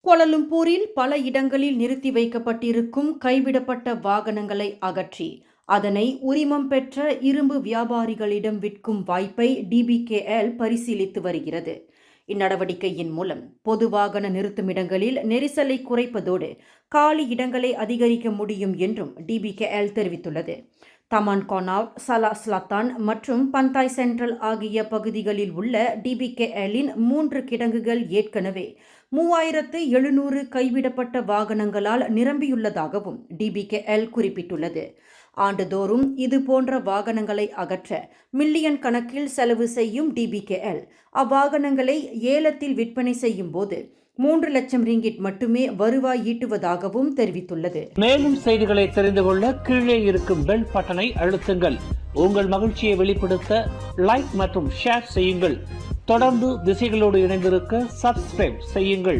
கோலாலம்பூரில் பல இடங்களில் நிறுத்தி வைக்கப்பட்டிருக்கும் கைவிடப்பட்ட வாகனங்களை அகற்றி அதனை உரிமம் பெற்ற இரும்பு வியாபாரிகளிடம் விற்கும் வாய்ப்பை டிபிகேஎல் பரிசீலித்து வருகிறது. இந்நடவடிக்கையின் மூலம் பொது வாகன நிறுத்துமிடங்களில் நெரிசலை குறைப்பதோடு காலி இடங்களை அதிகரிக்க முடியும் என்றும் டிபிகேஎல் தெரிவித்துள்ளது. தமான் கொனாவ், சலா ஸ்லாத்தான் மற்றும் பந்தாய் சென்ட்ரல் ஆகிய பகுதிகளில் உள்ள டிபிகேஎல்லின் 3 கிடங்குகள் ஏற்கனவே 3700 கைவிடப்பட்ட வாகனங்களால் நிரம்பியுள்ளதாகவும் டிபிகேஎல் குறிப்பிட்டுள்ளது. ஆண்டுதோறும் இதுபோன்ற வாகனங்களை அகற்ற மில்லியன் கணக்கில் செலவு செய்யும் டிபிகேஎல் அவ்வாகனங்களை ஏலத்தில் விற்பனை செய்யும் போது 3 லட்சம் ரிங்கிட் மட்டுமே வருவாய் ஈட்டுவதாகவும் தெரிவித்துள்ளது. மேலும் செய்திகளை தெரிந்து கொள்ள கீழே இருக்கும் பெல் பட்டனை அழுத்துங்கள். உங்கள் மகிழ்ச்சியை வெளிப்படுத்த லைக் மற்றும் ஷேர் செய்யுங்கள். தொடர்ந்து திசைகளோடு இணைந்திருக்க சப்ஸ்கிரைப் செய்யுங்கள்.